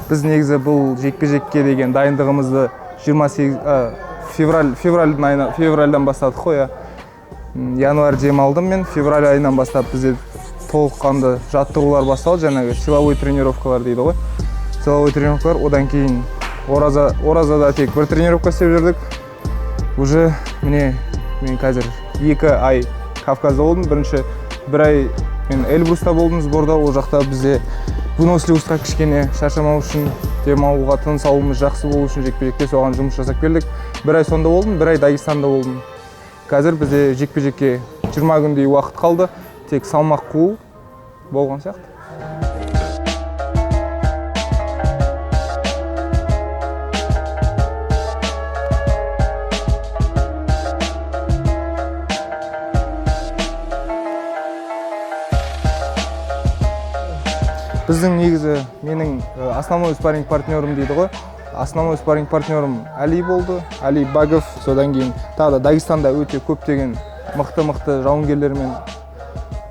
Біз негізі бұл жекпе-жекке деген дайындығымызды 28 февральдан бастадық қой. Январь дем алдым мен, февраль айынан бастап бізде толыққанды жаттығулар басталды, жаңағы силовой тренировкалар дейді ғой. Силовой тренировкалар, одан кейін Оразада тек бір тренировка істеп жүрдік. Уже мен қазір 2 ай Кавказда болдым, бірінші 1 ай мен Эльбруста болдым сборда. Ол жақта бізде выносливостьқа кішкене шаршамау үшін, демалуға, тыныс алуымыз жақсы болу үшін жекпе-жекке соған жұмыс жасап келдік. 1 ай сонда болдым, 1 ай Дагестанда болдым. Қазір бізде жекпе-жекке 20 күндей уақыт қалды, тек салмақ қуу болған сияқты. Біздің негізі менің основной спарринг партнерім дейді ғой. Основной спарринг партнерім Али болды, Али Багов. Содан кейін тағы да Дагестанда өте көптеген мықты жауынгерлермен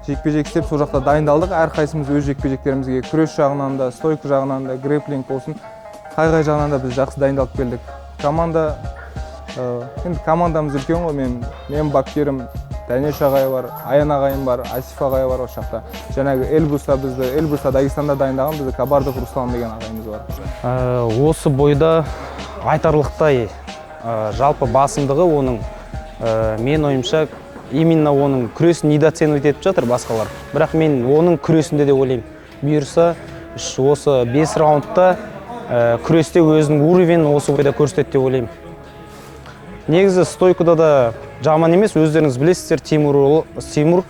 жекпе-жек істеп, сол жақта дайындалдық. Әрқайсымыз өз жекпе-жектерімізге күрес жағынан да, стойка жағынан да, грэпплинг болсын, қай жағынан да біз жақсы дайындалып келдік. Командамыз үлкен ғой, мен бапкерім Дәнеш ағай бар, Аян ағайым бар, Асиф ағай бар осы жақта. Жаңағы Эльбруста Дагестанда дайындаған бізді Кабардов Руслан деген ағайымыз бар. Осы бойда айтарлықтай жалпы басымдығы оның, мен ойымша, именно оның күресін недооценивать етіп жатыр басқалар. Бірақ мен оның күресінде де ойлаймын. Бұйырса, осы 5 раундта күресте өзінің уровенін осы бойда көрсетеді деп ойлаймын. Негізі стойкада да жаман емес, өздеріңіз білесіздер, Тимур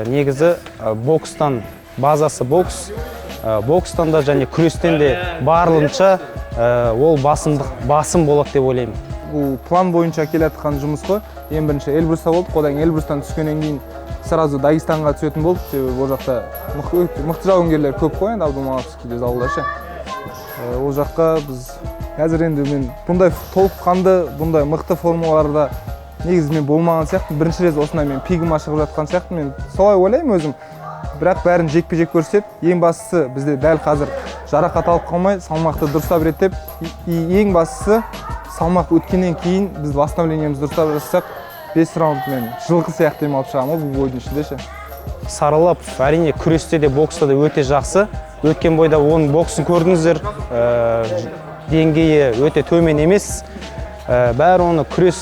негізі бокстан, базасы бокстан да және күрестен де барлынша ол басым болады деп ойлаймын. Бұл план бойынша келатқан жұмыс қой. Ең бірінші Эльбруста болдық, одан Эльбрустан түскеннен кейін сразу Дагестанға түсетін болдық. Ол жақта мықты жауынгерлер көп қой, енді Абдумаловскийде залдашы. Ол жаққа біз қазір енді мен бұндай толыққанды, бұндай мықты формулаларда негізі мен болмаған сияқты. Бірінші рет осындай мен пигіма шығып жатқан сияқты. Мен солай ойлаймын өзім. Бірақ бәрін жекпе-жек көрсетіп, ең бастысы бізде дәл қазір жарақат алып қалмай, салмақты дұрыстап реттеп, ең бастысы салмақ өткеннен кейін біз восстановлениемізді дұрыстап жасасақ, 5 раунд мен жылқы сияқты демалып шығамын бұл бойдың ішінде. Саралап, әрине күресте де бокста да өте жақсы. Өткен бойда оның боксын көрдіңіздер, деңгейі өте төмен емес. Бәрі оны күрес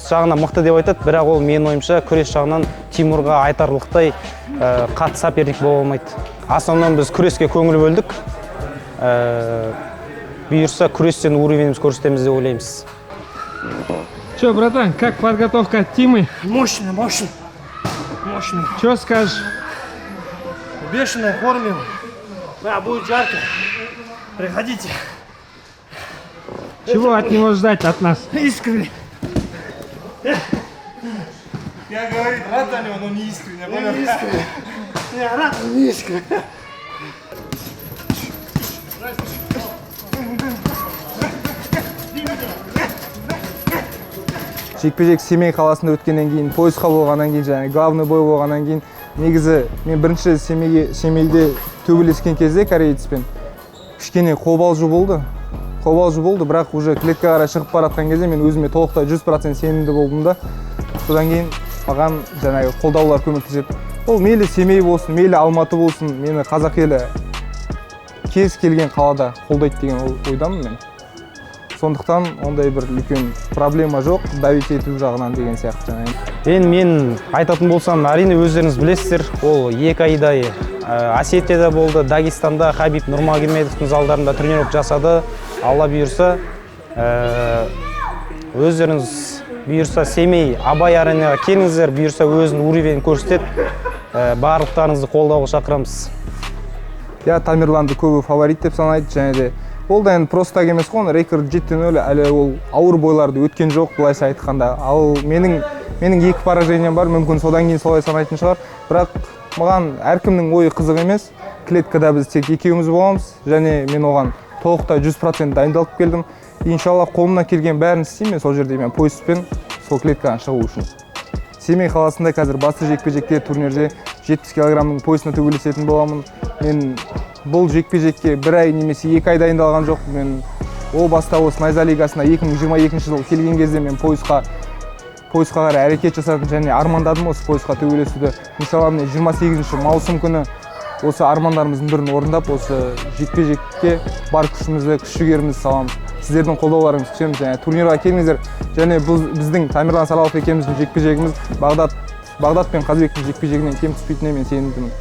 жағынан мықты деп айтады, бірақ ол мен ойымша күрес жағынан Тимурға айтарлықтай қатты соперник бола алмайды. Основном біз күреске көңіл бөлдік. Бұйырса күрестен уровеніміз көрсетеміз деп ойлаймыз. Че, братан, как подготовка от Тимы? Мощно. Че скажешь? В бешеной форме. Да, будет жарко. Приходите. Чего от него ждать, от нас? Искренне. Я говорю, рад за него, но не искренне. Не искренне. Я рад, но не искренне. Жекпе-жек Семей қаласында өткеннен кейін, поисқа болғаннан кейін, және главный бой болғаннан кейін, негізі мен бірінші Семейде төбелескен кезде кореецпен кішкене қобалжу болды, бірақ уже клеткаға қарай шығып баратқан кезде мен өзіме толықтай 100% сенімді болдым да. Содан кейін маған жаңағы қолдаулар көмектесіп, ол мейлі Семей болсын, мейлі Алматы болсын, мені қазақ елі кез келген қалада қолдайды деген ойдамын мен. Сондықтан ондай бір үлкен проблема жоқ, давить ету жағынан деген сияқты. Мен айтатын болсам, әрине өздеріңіз білесіздер, ол 2 айдай Осетияда болды, Дагестанда Хабиб Нурмагомедовтың залдарында тренировка жасады. Алла бұйырса, өздеріңіз бұйырса Семей Абай аренаға келіңіздер, бұйырса өзінің уровенін көрсетеді, барлықтарыңызды қолдауға шақырамыз. Тамерланды көбі фаворит деп санайды, және де ол да енді просто емес қой, рекорд 7-0, әлі ол ауыр бойларды өткен жоқ, бұлайша айтқанда. Ал менің 2 поражением бар, мүмкін содан кейін солай санайтын шығар. Бірақ маған әркімнің ойы қызық емес. Клеткада біз тек екеуміз боламыз, және мен оған толықтай 100% дайындалып келдім. Иншалла қолымнан келген бәрін істеймін, сол жерде мен поиспен сол клеткадан шығу үшін. Семей қаласында қазір басты жекпе-жекте турнирде 70 килограммның поясына төбелесетін боламын. Мен бұл жекпе-жекке 1 ай немесе 2 ай дайындалған жоқ. Мен о баста осы Найза лигасына 2022 жылы келген кезде мен поясқа қарай әрекет жасадым және армандадым осы поясқа төбелесуді. Мысалы, мен 28 маусым күні осы армандарымыздың бірін орындап, осы жекпе-жекке бар күшімізді, күш-жігерімізді саламыз. Сіздердің қолдауларыңызды күтеміз. Және турнирға келіңіздер. Және біздің Тамерлан Саралов екеуміздің жекпе-жегіміз Бағдат пен Қазбектің жекпе-жегінен кем түспейтініне мен сенімдімін.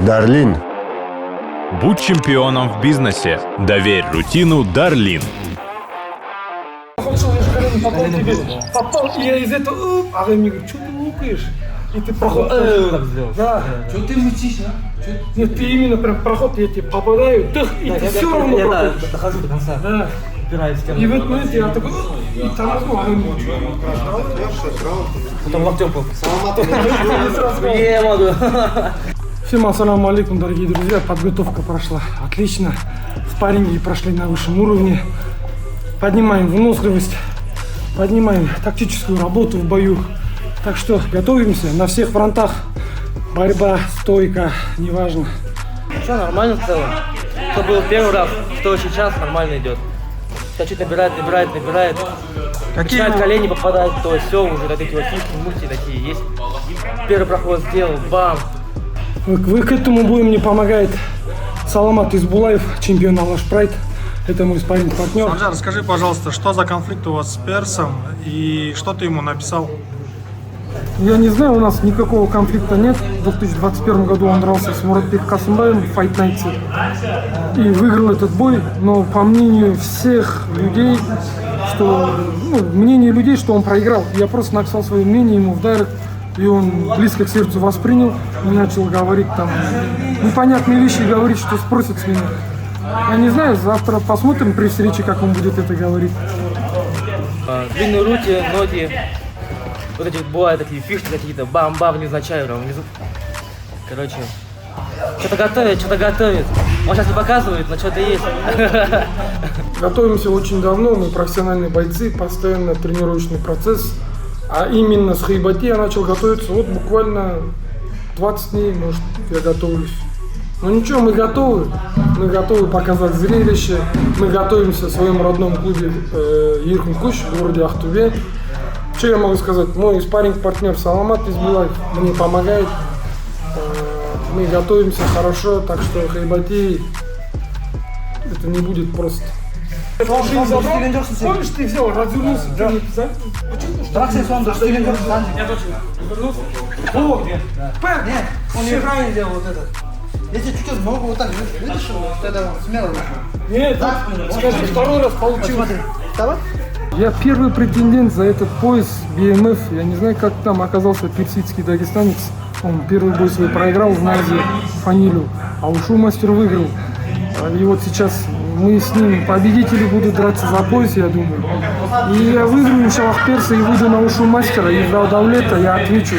Дарлин. Будь чемпионом в бизнесе. Доверь рутину Дарлин. Попал, и я из этого, а вы мне говорите, что ты лукаешь? И ты проход сделал. Да. Что ты мучишь, а? Нет, ты именно прям проход, я тебе попадаю, и ты все равно проходишь. Дохожу до конца. Да. Упираюсь в И в этот момент я такой, и тормозну, а вы мне потом локтем не могу. Всем ассаламу алейкум, дорогие друзья. Подготовка прошла отлично. Спарринги прошли на высшем уровне. Поднимаем выносливость, поднимаем тактическую работу в бою. Так что готовимся на всех фронтах. Борьба, стойка, неважно. Все нормально в целом. Что был первый раз, что сейчас нормально идет. Сейчас чуть набирает. Начинает колени попадать, то есть все, уже вот эти вот фишки, мульти такие есть. Первый проход сделал, бам. Вы к этому бою мне помогает Саламат Избулаев, чемпион Алаш Прайд. Это мой спарринг-партнер. Санжар, скажи, пожалуйста, что за конфликт у вас с Персом и что ты ему написал? Я не знаю, у нас никакого конфликта нет. В 2021 году он дрался с Муратбек Касымбаевым в Fight Night и выиграл этот бой. Но по мнению всех людей, что он проиграл. Я просто написал свое мнение ему в дайрект, и он близко к сердцу воспринял и начал говорить там непонятные вещи, говорить, что спросит с меня. Я не знаю, завтра посмотрим при встрече, как он будет это говорить. Длинные руки, ноги. Вот эти вот бывают такие фишки какие-то, бам-бам, невзначай, прям внизу. Короче, что-то готовит. Он сейчас не показывает, но что-то есть. Готовимся очень давно, мы профессиональные бойцы, постоянно тренировочный процесс. А именно с Хайбати я начал готовиться вот буквально 20 дней, может, я готовлюсь. Но ничего, мы готовы показать зрелище, мы готовимся в своем родном клубе Еркин Куш в городе Ахтубе. Что я могу сказать? Мой спарринг-партнер Саламат Избулаев мне помогает. Мы готовимся хорошо, так что Хайбати это не будет просто. Помнишь, ты взял, развернулся, да? Нет, он неправильно делал вот этот. Если чуть-чуть ногу вот так вытащил, вот это смело вышел. Нет, скажи, второй раз получилось. Давай. Я первый претендент за этот пояс BMF. Я не знаю, как там оказался персидский дагестанец. Он первый бой свой проиграл в Назе Фанилю, а ушу мастер выиграл. И вот сейчас мы с ним, победители, будут драться за пояс, я думаю. И я выиграю иншаллах перса и выйду на ушу мастера. И в Давлета я отвечу.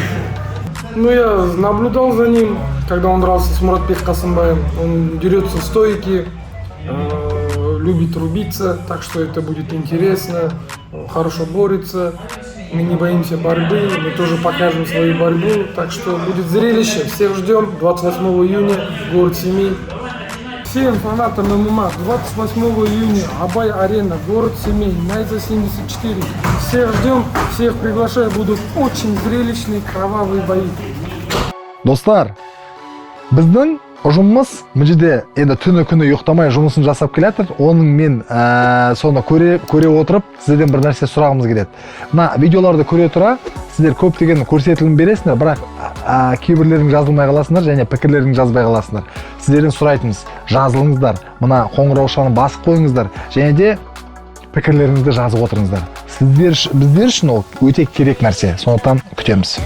Ну, я наблюдал за ним, когда он дрался с Муратбек Касымбаевым. Он дерется в стойке, любит рубиться, так что это будет интересно. Хорошо борется, мы не боимся борьбы, мы тоже покажем свою борьбу. Так что будет зрелище, всех ждем 28 июня, город Семей. Всем фанатам ММА 28 июня, Абай-арена, город Семей, Найза 74. Всех ждем, всех приглашаю, будут очень зрелищные кровавые бои. Достар, біздің ұжымымыз мына жерде енді түні күні ұйықтамай жұмысын жасап келатыр. Оның мен соны көре отырып, сіздерден бір нәрсе сұрағымыз келеді. Мына видеоларды көре тұра, сіздер көптеген көрсетілім бересіңдер, бірақ кейбірлерің жазылмай қаласыңдар және пікірлерің жазбай қаласыңдар. Сіздерден сұрайтынымыз, жазылыңыздар, мына қоңыраушаны басып қойыңыздар және де пікірлеріңізді жазып отырыңыздар. Біздер үшін ол өте керек нәрсе. Сондықтан күтеміз.